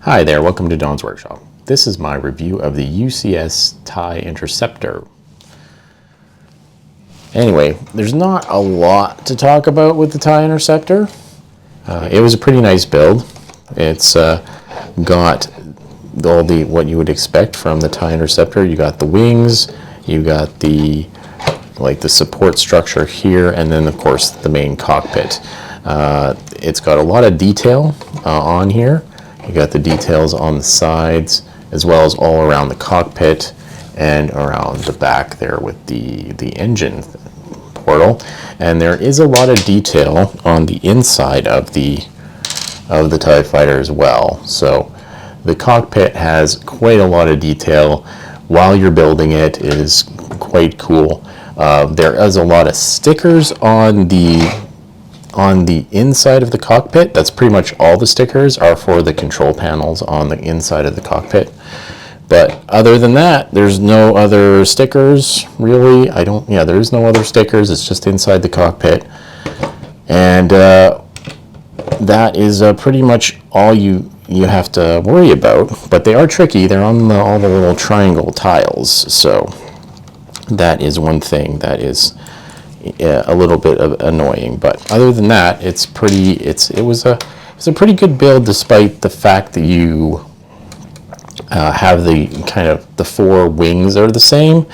Hi there, welcome to Don's Workshop. This is my review of the UCS TIE Interceptor. Anyway, there's not a lot to talk about with the TIE Interceptor. It was a pretty nice build. It's got all the what you would expect from the TIE Interceptor. You got the wings, you got the support structure here, and then of course the main cockpit. It's got a lot of detail on here. You got the details on the sides as well as all around the cockpit and around the back there with the engine portal. And there is a lot of detail on the inside of the TIE fighter as well. So the cockpit has quite a lot of detail while you're building it. It is quite cool. There is a lot of stickers on the inside of the cockpit. That's pretty much all the stickers are for the control panels on the inside of the cockpit. But other than that, there's no other stickers really. There is no other stickers. It's just inside the cockpit. And that is pretty much all you have to worry about. But they are tricky. They're on all the little triangle tiles. So that is one thing that is a little bit annoying, but other than that, it was a pretty good build, despite the fact that you have the four wings are the same,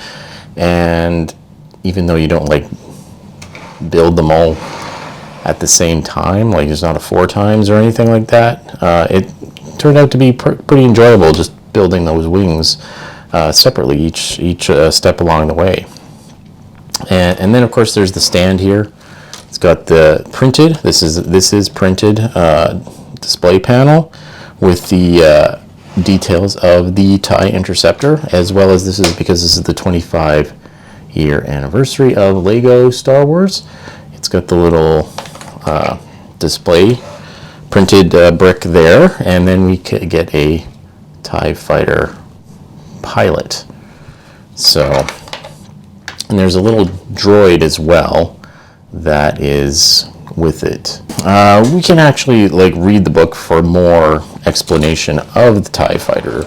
and even though you don't build them all at the same time, there's not a 4 times or anything like that, it turned out to be pretty enjoyable just building those wings separately each step along the way. And then of course there's the stand here. It's got the printed. This is printed display panel with the details of the TIE Interceptor, as well as this is the 25-year anniversary of Lego Star Wars. It's got the little display printed brick there, and then we could get a TIE fighter pilot. So. And there's a little droid as well that is with it. We can actually read the book for more explanation of the TIE fighter,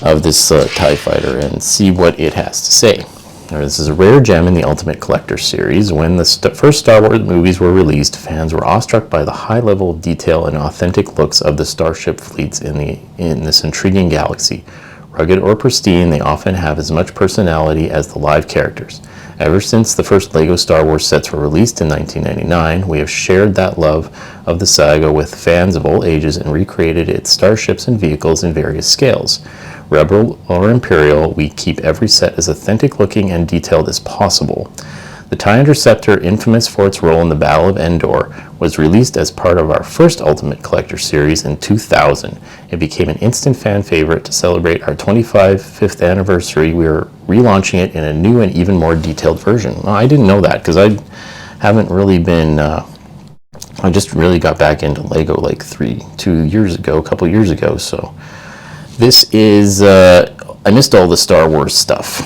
of this TIE fighter, and see what it has to say. This is a rare gem in the Ultimate Collector series. When the first Star Wars movies were released, fans were awestruck by the high level of detail and authentic looks of the starship fleets in this intriguing galaxy. Rugged or pristine, they often have as much personality as the live characters. Ever since the first LEGO Star Wars sets were released in 1999, we have shared that love of the saga with fans of all ages and recreated its starships and vehicles in various scales. Rebel or Imperial, we keep every set as authentic looking and detailed as possible. The TIE Interceptor, infamous for its role in the Battle of Endor, was released as part of our first Ultimate Collector series in 2000. It became an instant fan favorite. To celebrate our 25th anniversary, we are relaunching it in a new and even more detailed version. Well, I didn't know that because I haven't really been, I just really got back into Lego a couple years ago. So this is, I missed all the Star Wars stuff,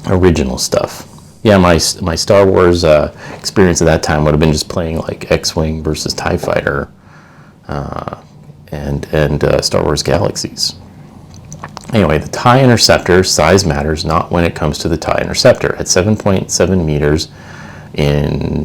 original stuff. Yeah, my Star Wars experience at that time would have been just playing X-Wing versus TIE Fighter and Star Wars Galaxies. Anyway, the TIE Interceptor size matters not when it comes to the TIE Interceptor. At 7.7 meters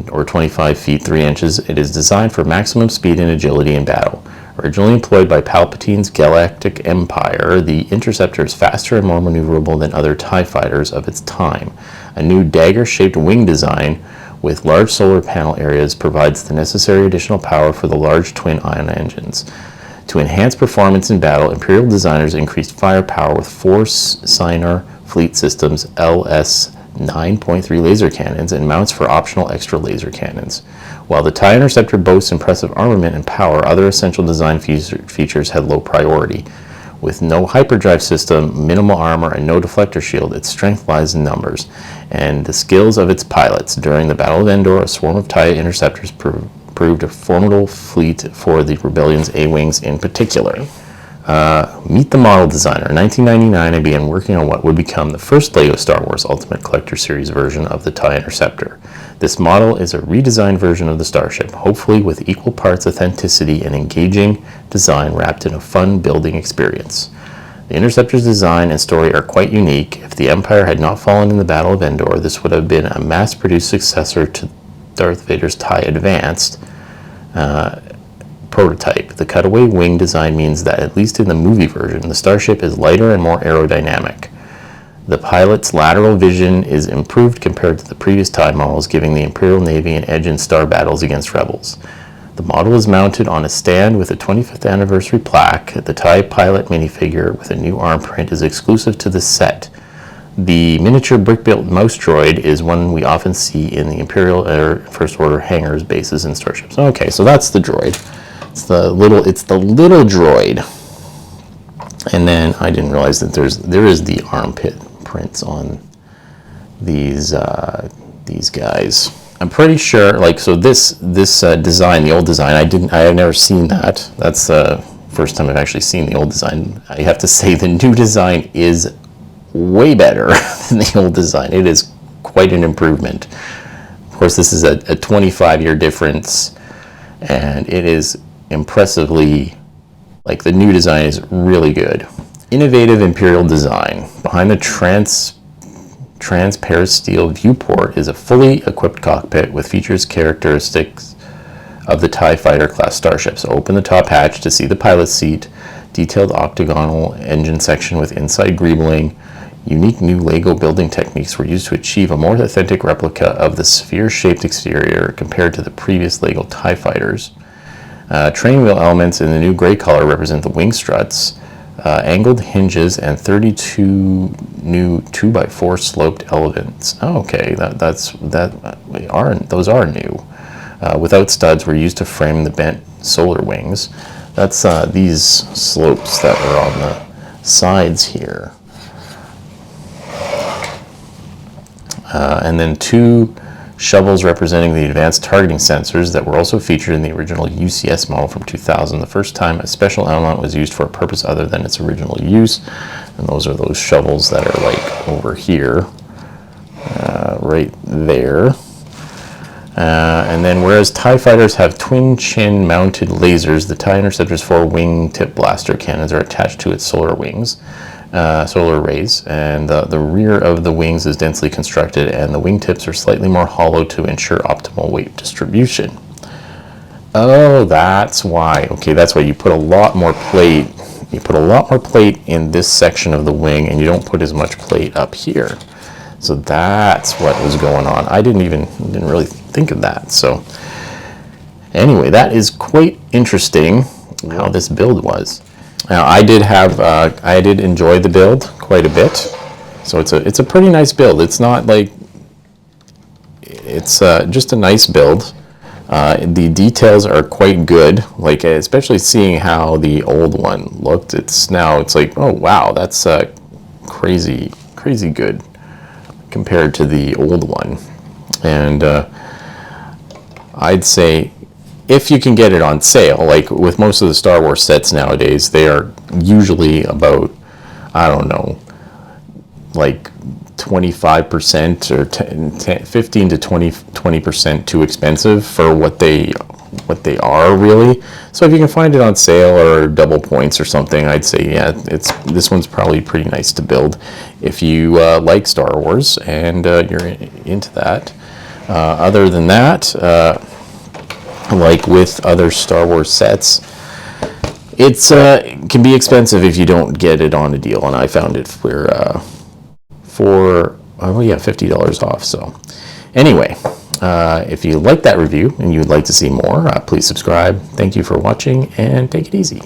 or 25 feet 3 inches, it is designed for maximum speed and agility in battle. Originally employed by Palpatine's Galactic Empire, the Interceptor is faster and more maneuverable than other TIE fighters of its time. A new dagger-shaped wing design with large solar panel areas provides the necessary additional power for the large twin-ion engines. To enhance performance in battle, Imperial designers increased firepower with 4 Sinar Fleet Systems LS 9.3 laser cannons and mounts for optional extra laser cannons. While the TIE Interceptor boasts impressive armament and power, other essential design features had low priority. With no hyperdrive system, minimal armor, and no deflector shield, its strength lies in numbers and the skills of its pilots. During the Battle of Endor, a swarm of TIE Interceptors proved a formidable fleet for the Rebellion's A-Wings in particular. Meet the model designer. In 1999, I began working on what would become the first LEGO Star Wars Ultimate Collector Series version of the TIE Interceptor. This model is a redesigned version of the Starship, hopefully with equal parts authenticity and engaging design wrapped in a fun building experience. The Interceptor's design and story are quite unique. If the Empire had not fallen in the Battle of Endor, this would have been a mass-produced successor to Darth Vader's TIE Advanced prototype. The cutaway wing design means that, at least in the movie version, the Starship is lighter and more aerodynamic. The pilot's lateral vision is improved compared to the previous TIE models, giving the Imperial Navy an edge in star battles against rebels. The model is mounted on a stand with a 25th anniversary plaque. The TIE pilot minifigure with a new arm print is exclusive to the set. The miniature brick-built mouse droid is one we often see in the Imperial or First Order hangars, bases, and starships. Okay, so that's the droid. It's the little droid. And then I didn't realize that there is the armpit prints on these guys. I'm pretty sure, so this design, the old design, I have never seen that. That's the first time I've actually seen the old design. I have to say the new design is way better than the old design. It is quite an improvement. Of course, this is a 25-year difference, and it is impressively, the new design is really good. Innovative Imperial design. Behind the transparisteel viewport is a fully equipped cockpit with features characteristics of the TIE Fighter class starships. Open the top hatch to see the pilot's seat, detailed octagonal engine section with inside greebling. Unique new Lego building techniques were used to achieve a more authentic replica of the sphere-shaped exterior compared to the previous Lego TIE Fighters. Training wheel elements in the new gray color represent the wing struts, angled hinges, and 32 new 2x4 sloped elements. Oh, okay, those are new. Without studs were used to frame the bent solar wings. That's these slopes that are on the sides here. And then 2 shovels representing the advanced targeting sensors that were also featured in the original UCS model from 2000. The first time a special element was used for a purpose other than its original use. And those are those shovels that are over here, right there. And then whereas TIE fighters have twin chin mounted lasers, the TIE Interceptor's 4 wingtip blaster cannons are attached to its solar wings. Solar arrays, and the rear of the wings is densely constructed, and the wingtips are slightly more hollow to ensure optimal weight distribution. Oh, that's why. Okay, that's why you put a lot more plate. You put a lot more plate in this section of the wing, and you don't put as much plate up here. So that's what was going on. I didn't really think of that. So anyway, that is quite interesting how this build was. Now, I did enjoy the build quite a bit, so it's a pretty nice build. It's not it's just a nice build. The details are quite good, especially seeing how the old one looked. It's oh wow, that's crazy good compared to the old one. And I'd say, if you can get it on sale, with most of the Star Wars sets nowadays, they are usually about, 25% or 15 to 20% too expensive for what they are really. So if you can find it on sale or double points or something, I'd say, yeah, this one's probably pretty nice to build if you like Star Wars and you're into that. Other than that, like with other Star Wars sets, it can be expensive if you don't get it on a deal, and I found it for $50 off. So anyway, if you like that review and you'd like to see more, please subscribe. Thank you for watching, and take it easy.